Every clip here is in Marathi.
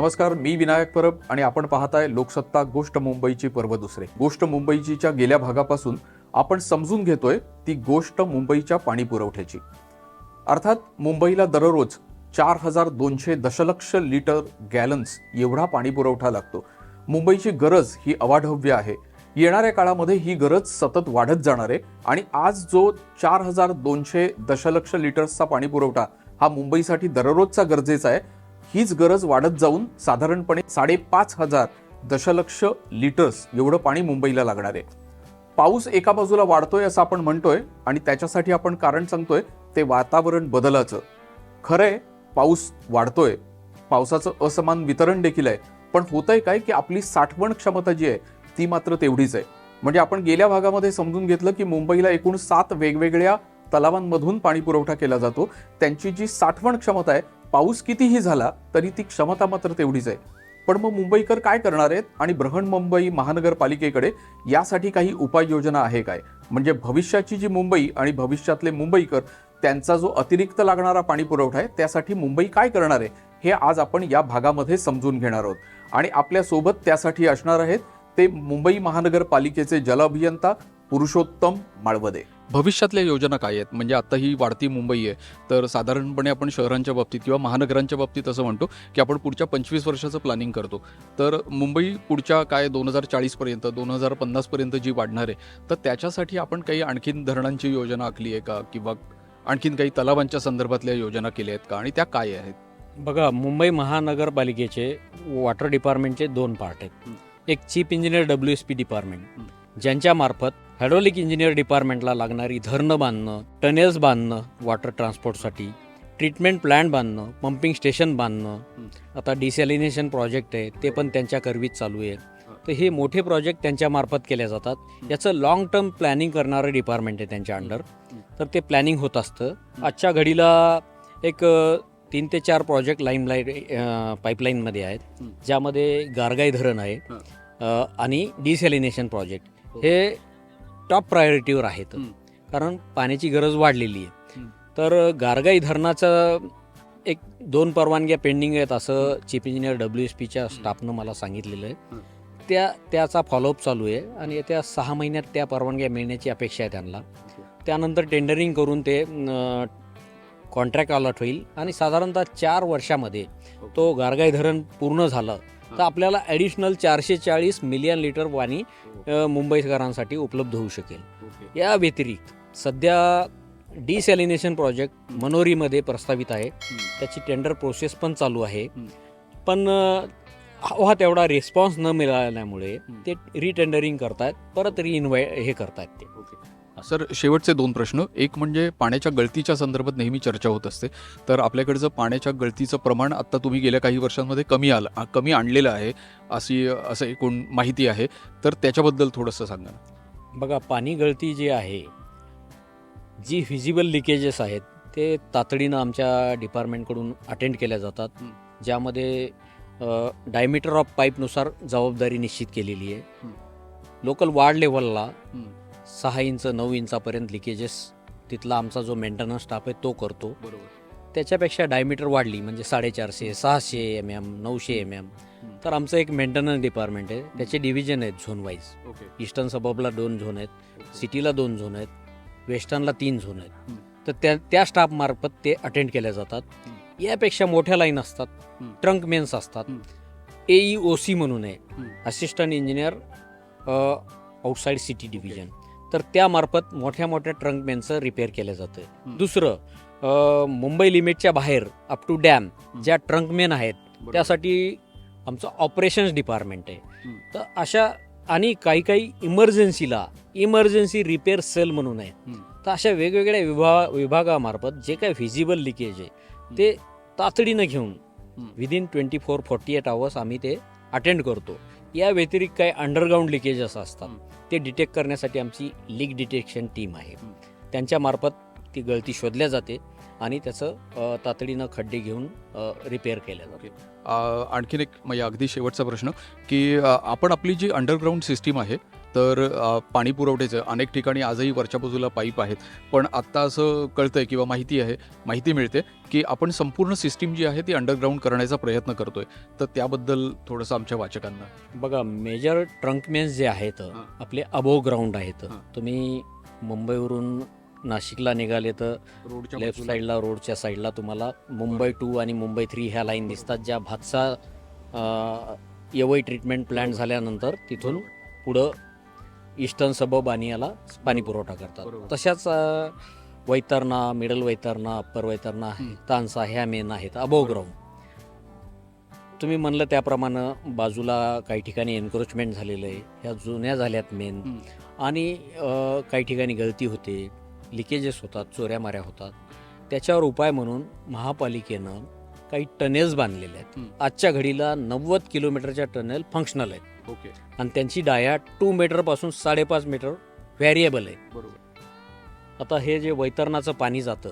नमस्कार, मी विनायक परब आणि आपण पाहताय लोकसत्ता गोष्ट मुंबईची पर्व दुसरे. गोष्ट मुंबईच्या गेल्या भागापासून आपण समजून घेतोय ती गोष्ट मुंबईच्या पाणी पुरवठ्याची. अर्थात मुंबईला दररोज 4200 दशलक्ष लिटर गॅलन्स एवढा पाणी पुरवठा लागतो. मुंबईची गरज ही अवाढव्य आहे. येणाऱ्या काळामध्ये ही गरज सतत वाढत जाणार आहे आणि आज जो 4200 दशलक्ष लिटर्सचा पाणी पुरवठा हा मुंबईसाठी दररोजचा गरजेचा आहे, हीच गरज वाढत जाऊन साधारणपणे 5500 दशलक्ष लिटर्स एवढं पाणी मुंबईला लागणार आहे. पाऊस एका बाजूला वाढतोय असं आपण म्हणतोय आणि त्याच्यासाठी आपण कारण सांगतोय ते वातावरण बदलाचं. खरंय, पाऊस वाढतोय, पावसाचं असमान वितरण देखील आहे, पण होतंय काय की आपली साठवण क्षमता जी आहे ती मात्र तेवढीच आहे. म्हणजे आपण गेल्या भागामध्ये समजून घेतलं की मुंबईला एकूण 7 वेगवेगळ्या तलावांमधून पाणी पुरवठा केला जातो. त्यांची जी साठवण क्षमता आहे, पाऊस कितीही झाला तरी ती क्षमता मात्र तेवढीच आहे. पण मग मुंबईकर काय करणार आहेत आणि बृहन्मुंबई महानगरपालिकेकडे यासाठी काही उपाययोजना आहे काय? म्हणजे भविष्याची जी मुंबई आणि भविष्यातले मुंबईकर त्यांचा जो अतिरिक्त लागणारा पाणी पुरवठा आहे त्यासाठी मुंबई काय करणार आहे हे आज आपण या भागामध्ये समजून घेणार आहोत. आणि आपल्या सोबत त्यासाठी असणार आहेत ते मुंबई महानगरपालिकेचे जल अभियंता पुरुषोत्तम माळवदे. भविष्यातल्या योजना काय आहेत? म्हणजे आता ही वाढती मुंबई आहे, तर साधारणपणे आपण शहरांच्या बाबतीत किंवा महानगरांच्या बाबतीत असं म्हणतो की आपण पुढच्या 25 वर्षाचं प्लॅनिंग करतो. तर मुंबई पुढच्या काय 2040 पर्यंत 2050 पर्यंत जी वाढणार आहे, तर त्याच्यासाठी आपण काही आणखीन धरणांची योजना आखली आहे का, किंवा आणखीन काही तलावांच्या संदर्भातल्या योजना केल्या आहेत का, आणि त्या काय आहेत? बघा, मुंबई महानगरपालिकेचे वॉटर डिपार्टमेंटचे 2 पार्ट आहेत. एक चीफ इंजिनियर WSP डिपार्टमेंट, ज्यांच्या मार्फत हायड्रॉलिक इंजिनियर डिपार्टमेंटला लागणारी धरणं बांधणं, टनेल्स बांधणं वॉटर ट्रान्सपोर्टसाठी, ट्रीटमेंट प्लॅन्ट बांधणं, पंपिंग स्टेशन बांधणं, आता डिसॅलिनेशन प्रोजेक्ट आहे ते पण त्यांच्या करवीत चालू आहे. तर हे मोठे प्रोजेक्ट त्यांच्या मार्फत केले जातात. याचं लॉंग टर्म प्लॅनिंग करणारं डिपार्टमेंट आहे त्यांच्या अंडर. तर ते प्लॅनिंग होत असतं. आजच्या घडीला एक 3 ते 4 प्रोजेक्ट पाईपलाईनमध्ये आहेत, ज्यामध्ये गारगाई धरण आहे आणि डिसॅलिनेशन प्रोजेक्ट हे टॉप प्रायोरिटीवर आहेत, कारण पाण्याची गरज वाढलेली आहे. तर गारगाई धरणाचं 1-2 परवानग्या पेंडिंग आहेत असं चीफ इंजिनियर WSPच्या स्टाफनं मला सांगितलेलं आहे. त्याचा फॉलोअप चालू आहे आणि येत्या 6 महिन्यात त्या परवानग्या मिळण्याची अपेक्षा आहे त्यांना. त्यानंतर टेंडरिंग करून ते कॉन्ट्रॅक्ट अलॉट होईल आणि साधारणतः 4 वर्षामध्ये तो गारगाई धरण पूर्ण झालं तर आपल्याला ॲडिशनल 440 मिलियन लिटर पाणी मुंबईकरांसाठी उपलब्ध होऊ शकेल. या व्यतिरिक्त सध्या डिसॅलिनेशन प्रोजेक्ट मनोरीमध्ये प्रस्तावित आहे. त्याची टेंडर प्रोसेस पण चालू आहे, पण हवा तेवढा रिस्पॉन्स न मिळाल्यामुळे ते रिटेंडरिंग करतायत, परत हे करतायत ते. सर, शेवटचे 2 प्रश्न. एक म्हणजे पाण्याच्या गळतीच्या संदर्भात नेहमी चर्चा होत असते, तर आपल्याकडचं पाण्याच्या गळतीचं प्रमाण आता तुम्ही गेल्या काही वर्षांमध्ये कमी आणलेलं आहे असं एकूण माहिती आहे, तर त्याच्याबद्दल थोडंसं सांगा. बघा, पाणी गळती जी आहे, जी फिजिबल लिकेजेस आहेत ते तातडीनं आमच्या डिपार्टमेंटकडून अटेंड केल्या जातात, ज्यामध्ये डायमीटर ऑफ पाईपनुसार जबाबदारी निश्चित केलेली आहे. लोकल वार्ड लेवलला 6 इंच 9 इंचापर्यंत लिकेजेस तिथला आमचा जो मेंटेनन्स स्टाफ आहे तो करतो. त्याच्यापेक्षा डायमीटर वाढली म्हणजे 450, 600 mm, 900 mm, तर आमचं एक मेंटेनन्स डिपार्टमेंट आहे. त्याचे डिव्हिजन आहेत झोन वाईज. ईस्टर्न सबबला 2 झोन आहेत, सिटीला 2 झोन आहेत, वेस्टर्नला 3 झोन आहेत. तर त्या स्टाफमार्फत ते अटेंड केल्या जातात. यापेक्षा मोठ्या लाईन असतात, ट्रंक मेन्स असतात, AEOC म्हणून आहे, assistant engineer outside city division. तर त्यामार्फत मोठ्या ट्रंक मेनचं रिपेअर केलं जातं. दुसरं, मुंबई लिमिटच्या बाहेर अप टू डॅम ज्या ट्रंक मेन आहेत त्यासाठी आमचं ऑपरेशन्स डिपार्टमेंट आहे. तर अशा आणि काही इमर्जन्सी रिपेअर सेल म्हणून आहे. तर अशा वेगवेगळ्या विभागामार्फत जे काही व्हिजिबल लिकेज आहे ते तातडीनं घेऊन विदिन 24-48 आवर्स आम्ही ते अटेंड करतो. या व्यतिरिक्त काही अंडरग्राऊंड लिकेजेस असतात ते डिटेक्ट करण्यासाठी आमची लीक डिटेक्शन टीम आहे. त्यांच्यामार्फत ती गळती शोधल्या जाते आणि त्याचं तातडीनं खड्डे घेऊन रिपेअर केलं जातं. आणखीन एक म्हणजे अगदी शेवटचा प्रश्न की आपण आपली जी अंडरग्राऊंड सिस्टीम आहे तर पाणी पुरवठ्याचं अनेक ठिकाणी आजही वरच्या बाजूला पाईप आहेत, पण आत्ता असं कळतंय किंवा माहिती मिळते की आपण संपूर्ण सिस्टीम जी आहे ती अंडरग्राऊंड करण्याचा प्रयत्न करतोय. तर त्याबद्दल थोडंसं आमच्या वाचकांना. बघा, मेजर ट्रंक मेन्स जे आहेत आपले अबोव ग्राउंड आहेत. तुम्ही मुंबईवरून नाशिकला निघाले तर रोडच्या लेफ्ट साईडला, रोडच्या साईडला तुम्हाला मुंबई 2 आणि मुंबई 3 ह्या लाईन दिसतात, ज्या भातसा येवई ट्रीटमेंट प्लांट झाल्यानंतर तिथून पुढं ईस्टर्न सबब आणि याला पाणी पुरवठा करतात. तशाच वैतरणा, मिडल वैतरणा, अप्पर वैतरणा, तानसा ह्या मेन आहेत अबोव ग्राउंड. तुम्ही म्हणलं त्याप्रमाणे बाजूला काही ठिकाणी एन्क्रोचमेंट झालेलं आहे, ह्या जुन्या झाल्यात मेन. आणि काही ठिकाणी गळती होते, लिकेजेस होतात, चोऱ्या माऱ्या होतात. त्याच्यावर उपाय म्हणून महापालिकेनं काही टनेल्स बांधलेले आहेत. आजच्या घडीला 90 किलोमीटरच्या टनेल फंक्शनल आहेत. ओके. आणि त्यांची डाया 2 मीटरपासून 5.5 मीटर व्हॅरिएबल आहे. बरोबर. आता हे जे वैतरणाचं पाणी जातं,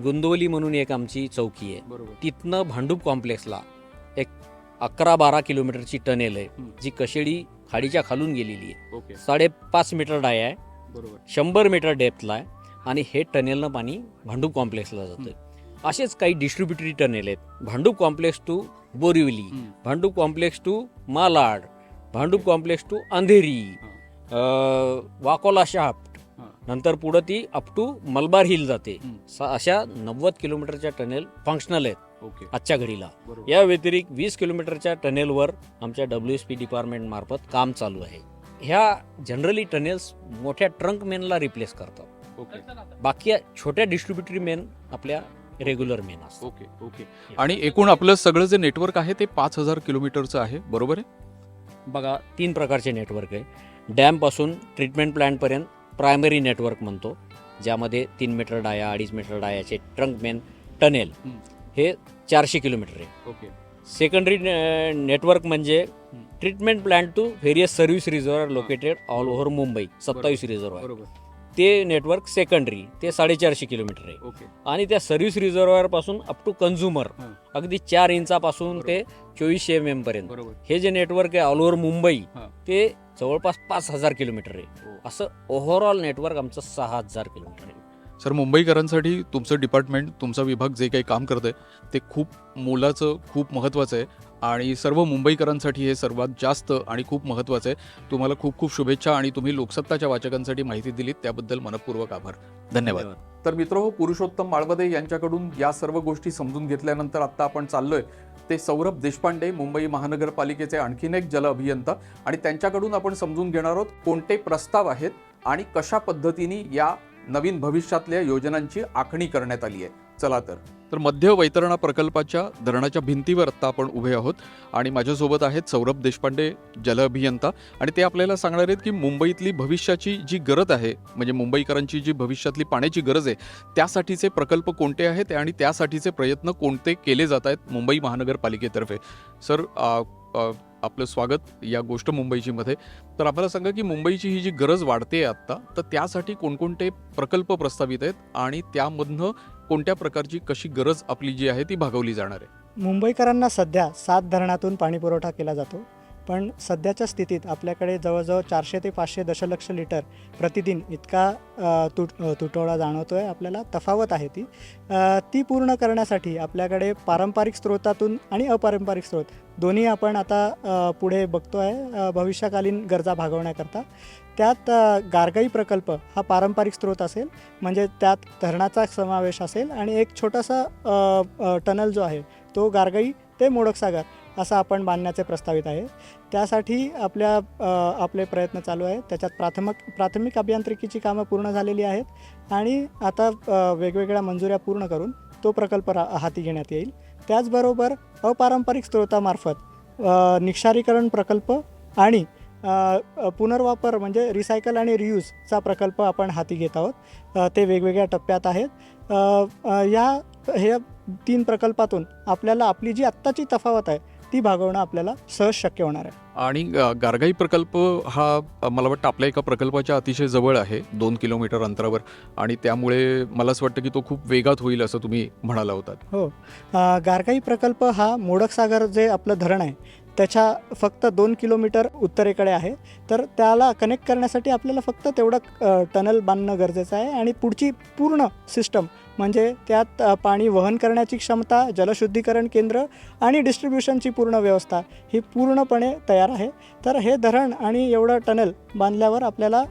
गुंदवली म्हणून एक आमची चौकी आहे, बरोबर. तिथनं भांडूप कॉम्प्लेक्सला एक 11-12 किलोमीटरची टनेल आहे, जी कशेडी खाडीच्या खालून गेलेली आहे. ओके. 5.5 मीटर डाय आहे, बरोबर. 100 मीटर डेप्थला आहे, आणि हे टनेलनं पाणी भांडूप कॉम्प्लेक्सला जातं. असेच काही डिस्ट्रीब्युटरी टनेल आहेत, Bhandup complex to Borivali, Bhandup complex to Malad, Bhandup complex to Andheri, Vakola shaft, नंतर पुढं ती अप टू मलबार हिल जाते. अशा 90 किलोमीटरच्या टनेल फंक्शनल आहेत ओके. आजच्या घडीला. या व्यतिरिक्त 20 किलोमीटरच्या टनेलवर आमच्या WSP डिपार्टमेंट मार्फत काम चालू आहे. ह्या जनरली टनेल्स मोठ्या ट्रंक मेनला रिप्लेस करतात. ओके. बाकी छोट्या डिस्ट्रीब्युटरी मेन आपल्या रेग्युलर मेन असतात. ओके. ओके. आणि एकूण आपलं सगळं जे नेटवर्क आहे ते 5000 किलोमीटरचं आहे, बरोबर आहे? बघा, 3 प्रकारचे नेटवर्क आहे. डॅमपासून ट्रीटमेंट प्लांटपर्यंत प्रायमरी नेटवर्क म्हणतो, ज्यामध्ये 3 मीटर डाया, 2.5 मीटर डायाचे ट्रंक मेन टनेल हे 400 किलोमीटर आहे. ओके. सेकंडरी नेटवर्क म्हणजे treatment plant to various service reservoir located all over Mumbai, 27 reservoir. बरोबर. ते नेटवर्क सेकंडरी, ते 450 किलोमीटर आहे. ओके. आणि त्या सर्व्हिस रिझर्व्हर पासून अप टू कन्झ्युमर अगदी 4 इंचापासून ते 2400 mm पर्यंत बरोबर. हे जे नेटवर्क आहे ऑल ओव्हर मुंबई, हां. ते जवळपास 5000 किलोमीटर आहे. असं ओव्हरऑल नेटवर्क आमचं 6000 किलोमीटर आहे. सर, मुंबईकरांसाठी तुमचं डिपार्टमेंट, तुमचा विभाग जे काही काम करतंय ते खूप मोलाचं, खूप महत्त्वाचं आहे आणि सर्व मुंबईकरांसाठी हे सर्वात जास्त आणि खूप महत्त्वाचं आहे. तुम्हाला खूप खूप शुभेच्छा आणि तुम्ही लोकसत्ताच्या वाचकांसाठी माहिती दिलीत त्याबद्दल मनपूर्वक आभार. धन्यवाद. तर मित्र, पुरुषोत्तम माळवदे यांच्याकडून या सर्व गोष्टी समजून घेतल्यानंतर आता आपण चाललोय ते सौरभ देशपांडे, मुंबई महानगरपालिकेचे आणखीन एक जल अभियंता, आणि त्यांच्याकडून आपण समजून घेणार आहोत कोणते प्रस्ताव आहेत आणि कशा पद्धतीने या नवीन भविष्यातल्या योजनांची आखणी करण्यात आली आहे. चला तर मध्य वैतरणा प्रकल्पाच्या धरणाच्या भिंतीवर आता आपण उभे आहोत आणि माझ्यासोबत आहेत सौरभ देशपांडे, जल अभियंता, आणि ते आपल्याला सांगणार आहेत की मुंबईतली भविष्याची जी गरज आहे, म्हणजे मुंबईकरांची जी भविष्यातली पाण्याची गरज आहे, त्यासाठीचे प्रकल्प कोणते आहेत आणि त्यासाठीचे प्रयत्न कोणते केले जात आहेत मुंबई महानगरपालिकेतर्फे. सर, आपलं स्वागत या गोष्ट मुंबईची मध्ये. तर आपल्याला सांगा की मुंबईची ही जी गरज वाढते आत्ता, तर त्यासाठी कोणकोणते प्रकल्प प्रस्तावित आहेत आणि त्यामधनं कोणत्या प्रकारची कशी गरज आपली जी आहे ती भागवली जाणार आहे? मुंबईकरांना सध्या 7 धरणातून पाणीपुरवठा केला जातो, पण सध्याच्या स्थितीत आपल्याकडे जवळजवळ 400 ते 500 दशलक्ष लिटर प्रतिदिन इतका तुटवडा जाणवतो आहे. आपल्याला तफावत आहे ती पूर्ण करण्यासाठी आपल्याकडे पारंपरिक स्रोतातून आणि अपारंपरिक स्रोत दोन्ही आपण आता पुढे बघतो आहे भविष्यकालीन गरजा भागवण्याकरता. त्यात गारगाई प्रकल्प हा पारंपरिक स्रोत असेल, म्हणजे त्यात धरणाचा समावेश असेल, आणि एक छोटासा टनल जो आहे तो गारगाई ते मोडकसागर असा आपण बांधण्याचे प्रस्तावित आहे. त्यासाठी आपले प्रयत्न चालू आहेत. त्याच्यात प्राथमिक अभियांत्रिकीची कामं पूर्ण झालेली आहेत आणि आता वेगवेगळ्या मंजुऱ्या पूर्ण करून तो प्रकल्प हाती घेण्यात येईल. त्याचबरोबर अपारंपरिक स्रोतामार्फत निक्षारीकरण प्रकल्प आणि पुनर्वापर म्हणजे रिसायकल आणि रियूजचा प्रकल्प आपण हाती घेत आहोत. ते वेगवेगळ्या टप्प्यात आहेत. ह्या 3 प्रकल्पातून आपल्याला आपली जी आत्ताची तफावत आहे ती भागवणं आपल्याला सहज शक्य होणार आहे. आणि गारगाई प्रकल्प हा मला वाटतं आपल्या एका प्रकल्पाच्या अतिशय जवळ आहे, 2 किलोमीटर अंतरावर, आणि त्यामुळे मला असं वाटतं की तो खूप वेगात होईल असं तुम्ही म्हणाला होतात. हो, गारगाई प्रकल्प हा मोडकसागर जे आपलं धरण आहे त्याच्या फक्त 2 किलोमीटर उत्तरेकडे आहे. तर त्याला कनेक्ट करण्यासाठी आपल्याला फक्त तेवढं टनल बांधणं गरजेचं आहे आणि पुढची पूर्ण सिस्टम म्हणजे त्यात पाणी वहन करण्याची क्षमता, जलशुद्धीकरण केंद्र आणि डिस्ट्रीब्युशनची पूर्ण व्यवस्था ही पूर्णपणे तयार आहे. तर हे धरण आणि एवढं टनल बांधल्यावर आपल्याला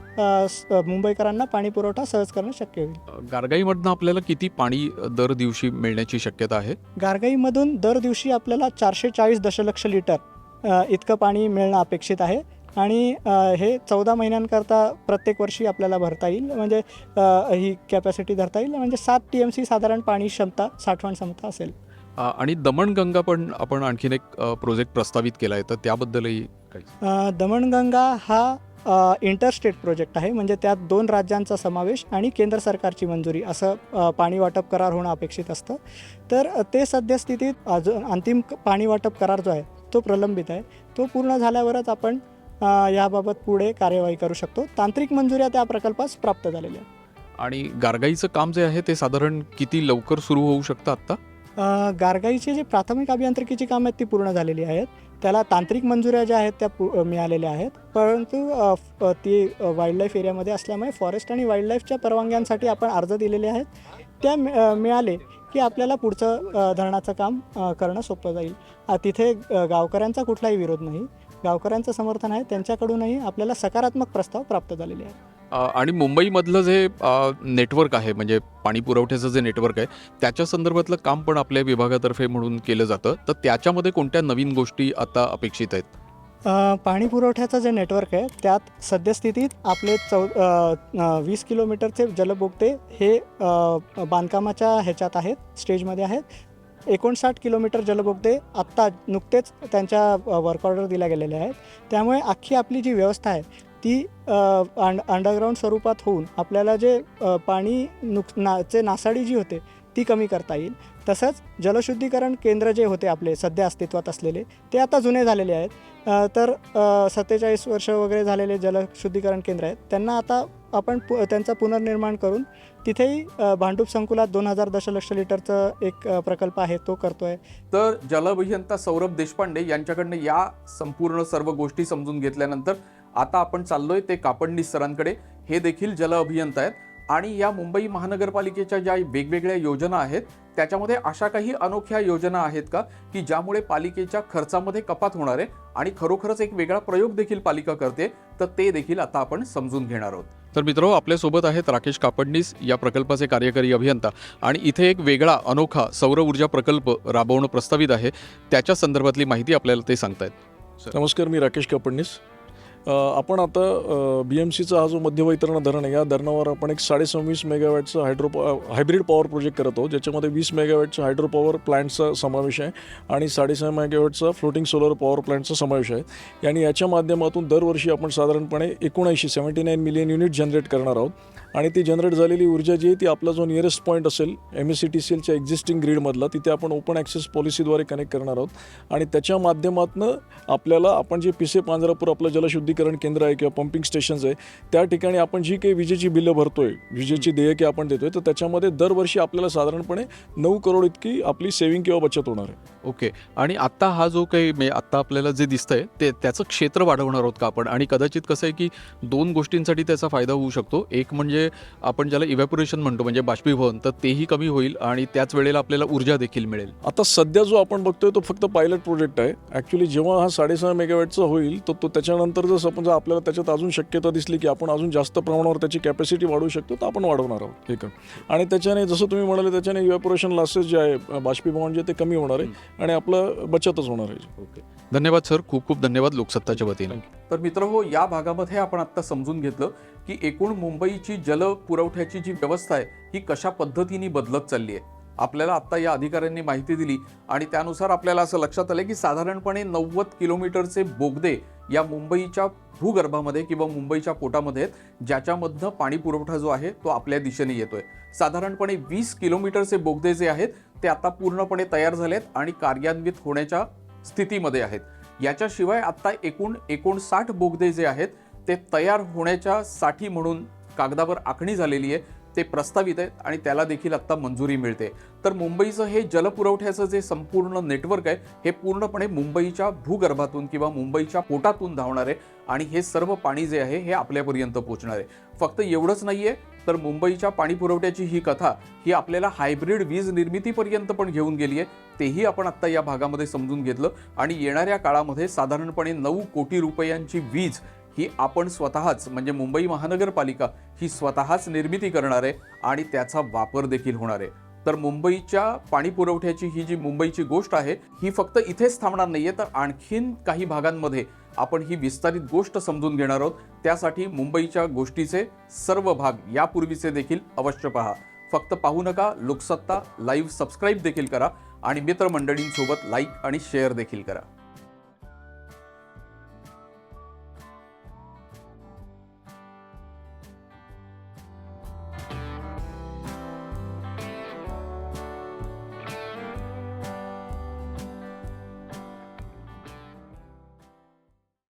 मुंबईकरांना पाणी पुरवठा सहज करणं शक्य होईल. गारगाईमधनं आपल्याला किती पाणी दर दिवशी मिळण्याची शक्यता आहे? गारगाईमधून दर दिवशी आपल्याला 440 दशलक्ष लिटर इतकं पाणी मिळणं अपेक्षित आहे आणि हे 14 महिन्यांकरता प्रत्येक वर्षी आपल्याला भरता येईल. म्हणजे ही कॅपॅसिटी धरता येईल. म्हणजे 7 TMC साधारण पाणी क्षमता, साठवण क्षमता असेल. आणि दमणगंगा पण आपण आणखीन एक प्रोजेक्ट प्रस्तावित केला आहे, तर त्याबद्दलही काही? दमणगंगा हा इंटरस्टेट प्रोजेक्ट आहे. म्हणजे त्यात 2 राज्यांचा समावेश आणि केंद्र सरकारची मंजुरी असं पाणी वाटप करार होणं अपेक्षित असतं. तर ते सद्यस्थितीत अजून अंतिम पाणी वाटप करार जो आहे तो प्रलंबित आहे. तो पूर्ण झाल्यावरच आपण याबाबत पुढे कार्यवाही करू शकतो. तांत्रिक मंजुऱ्या त्या प्रकल्पास प्राप्त झालेल्या आहेत. आणि गारगाईचं काम जे आहे ते साधारण किती लवकर सुरू होऊ शकतं आत्ता? गारगाईचे जे प्राथमिक अभियांत्रिकीची कामं आहेत ती पूर्ण झालेली आहेत. त्याला तांत्रिक मंजुऱ्या ज्या आहेत त्या मिळालेल्या आहेत. परंतु ती वाईल्डलाईफ एरियामध्ये असल्यामुळे फॉरेस्ट आणि वाईल्डलाईफच्या परवानग्यांसाठी आपण अर्ज दिलेले आहेत. त्या मिळाले की आपल्याला पुढचं धरणाचं काम करणं सोपं जाईल. तिथे गावकऱ्यांचा कुठलाही विरोध नाही. गावकऱ्यांचं समर्थन आहे. त्यांच्याकडूनही आपल्याला सकारात्मक प्रस्ताव प्राप्त झालेले आहेत. आणि मुंबईमधलं जे नेटवर्क आहे, म्हणजे पाणी पुरवठ्याचं जे नेटवर्क आहे त्याच्या संदर्भातलं काम पण आपल्या विभागातर्फे म्हणून केलं जातं, तर त्याच्यामध्ये कोणत्या नवीन गोष्टी आता अपेक्षित आहेत? पाणी पुरवठ्याचं जे नेटवर्क आहे त्यात सद्यस्थितीत आपले 20 किलोमीटरचे जलबोगदे हे बांधकामाच्या ह्याच्यात आहेत, स्टेजमध्ये आहेत. 59 किलोमीटर जलबोगदे आत्ता नुकतेच त्यांच्या वर्क ऑर्डर दिल्या गेलेल्या आहेत. त्यामुळे अख्खी आपली जी व्यवस्था आहे ती अंडरग्राऊंड स्वरूपात होऊन आपल्याला जे पाणी नासाडी जी होते ती कमी करता येईल. तसंच जलशुद्धीकरण केंद्र जे होते आपले सध्या अस्तित्वात असलेले ते आता जुने झालेले आहेत. तर 47 वर्ष वगैरे झालेले जलशुद्धीकरण केंद्र आहेत त्यांना आता आपण त्यांचं पुनर्निर्माण करून तिथेही भांडूप संकुलात 2000 दशलक्ष लिटरचं एक प्रकल्प आहे तो करतो आहे. तर जलअभियंता सौरभ देशपांडे यांच्याकडनं या संपूर्ण सर्व गोष्टी समजून घेतल्यानंतर आता आपण चाललोय ते कापडणीस सरांकडे. हे देखील जलअभियंता आहेत आणि या मुंबई महानगरपालिकेच्या ज्या वेगवेगळ्या योजना आहेत त्याच्यामध्ये अशा काही अनोख्या योजना आहेत का की ज्यामुळे पालिकेच्या खर्चामध्ये कपात होणार आहे आणि खरोखरच एक वेगळा प्रयोग देखील पालिका करते, तर ते देखील आता आपण समजून घेणार आहोत. तर मित्रांनो, आपल्यासोबत आहेत राकेश कापडणीस, या प्रकल्पाचे कार्यकारी अभियंता, आणि इथे एक वेगळा अनोखा सौर ऊर्जा प्रकल्प राबवणं प्रस्तावित आहे, त्याच्या संदर्भातली माहिती आपल्याला ते सांगतायत. नमस्कार, मी राकेश कापडणीस. आपण आता BMCचा हा जो मध्यवैतरणा धरण आहे या धरणावर आपण एक 26.5 मेगावॅटचा हायब्रिड पॉवर प्रोजेक्ट करत आहोत, ज्याच्यामध्ये 20 मेगावॅटचा हायड्रो पॉवर प्लांटचा समावेश आहे आणि 6.5 मेगावॅटचा फ्लोटिंग सोलर पॉवर प्लांटचा समावेश आहे. आणि याच्या माध्यमातून दरवर्षी आपण साधारणपणे 79 मिलियन युनिट जनरेट करणार आहोत. आणि ती जनरेट झालेली ऊर्जा जी आहे ती आपला जो नियरेस्ट पॉईंट असेल MECTCLच्या एक्झिस्टिंग ग्रीडमधला तिथे आपण ओपन ॲक्सेस पॉलिसीद्वारे कनेक्ट करणार आहोत. आणि त्याच्या माध्यमातून आपल्याला आपण जे पिसे पांजरापूर आपलं जलशुद्धीकरण केंद्र आहे किंवा पंपिंग स्टेशन्स आहे त्या ठिकाणी आपण जी काही विजेची बिलं भरतोय, विजेची देयके आपण देतोय, तर त्याच्यामध्ये दरवर्षी आपल्याला साधारणपणे 9 करोड इतकी आपली सेव्हिंग किंवा बचत होणार आहे. ओके. आणि आत्ता हा जो काही आत्ता आपल्याला जे दिसतंय ते त्याचं क्षेत्र वाढवणार आहोत का आपण? आणि कदाचित कसं आहे की 2 गोष्टींसाठी त्याचा फायदा होऊ शकतो. एक म्हणजे आपण ज्याला इव्हॅपोरेशन म्हणतो, म्हणजे बाष्पीभवन, तर तेही कमी होईल आणि त्याच वेळेला आपल्याला ऊर्जा देखील मिळेल. आता सध्या जो आपण बघतोय तो फक्त पायलट प्रोजेक्ट आहे. ॲक्च्युली जेव्हा हा 6.5 मेगावॅटचा होईल तो त्याच्यानंतर जर समजा आपल्याला त्याच्यात अजून शक्यता दिसली की आपण अजून जास्त प्रमाणावर त्याची कॅपॅसिटी वाढवू शकतो तर आपण वाढवणार आहोत. एक आणि त्याच्याने जसं तुम्ही म्हणाले त्याच्याने इव्हॅपोरेशन लॉसेस जे आहे, बाष्पीभवन जे ते कमी होणार आहे आणि आपलं बचतच होणार आहे. ओके, धन्यवाद सर, खूप खूप धन्यवाद लोकसत्ताच्या वतीने. तर मित्रहो, या भागामध्ये आपण आत्ता समजून घेतलं की एकूण मुंबईची जल पुरवठ्याची जी व्यवस्था आहे ही कशा पद्धतीने बदलत चालली आहे. आपल्याला आत्ता या अधिकाऱ्यांनी माहिती दिली आणि त्यानुसार आपल्याला असं लक्षात आलं की साधारणपणे 90 किलोमीटरचे बोगदे या मुंबईच्या भूगर्भामध्ये किंवा मुंबईच्या पोटामध्ये आहेत, ज्याच्यामधनं पाणी पुरवठा जो आहे तो आपल्या दिशेने येतोय. साधारणपणे 20 किलोमीटरचे बोगदे जे आहेत ते आता पूर्णपणे तयार झालेत आणि कार्यान्वित होण्याच्या स्थितीमध्ये आहेत. याच्याशिवाय आता एकूण 59 बोगदे जे आहेत ते तयार होण्याच्या साठी म्हणून कागदावर आखणी झालेली आहे, ते प्रस्तावित आहेत आणि त्याला देखील आत्ता मंजुरी मिळते. तर मुंबईचं हे जलपुरवठ्याचं जे संपूर्ण नेटवर्क आहे हे पूर्णपणे मुंबईच्या भूगर्भातून किंवा मुंबईच्या पोटातून धावणार आहे आणि हे सर्व पाणी जे आहे हे आपल्यापर्यंत पोहोचणार आहे. फक्त एवढंच नाहीये, तर मुंबईच्या पाणी पुरवठ्याची ही कथा ही आपल्याला हायब्रिड वीज निर्मितीपर्यंत पण घेऊन गेली आहे. तेही आपण आत्ता या भागामध्ये समजून घेतलं आणि येणाऱ्या काळामध्ये साधारणपणे 9 कोटी रुपयांची वीज ही आपण स्वतःच म्हणजे मुंबई महानगरपालिका ही स्वतःच निर्मिती करणार आहे आणि त्याचा वापर देखील होणार आहे. तर मुंबईच्या पाणी पुरवठ्याची ही जी मुंबईची गोष्ट आहे ही फक्त इथेच थांबणार नाहीये, तर आणखीन काही भागांमध्ये आपण ही विस्तारित गोष्ट समजून घेणार आहोत. त्यासाठी मुंबईच्या गोष्टीचे सर्व भाग यापूर्वीचे देखील अवश्य पहा. फक्त पाहू नका, लोकसत्ता लाईव्ह सबस्क्राईब देखील करा आणि मित्रमंडळींसोबत लाईक आणि शेअर देखील करा.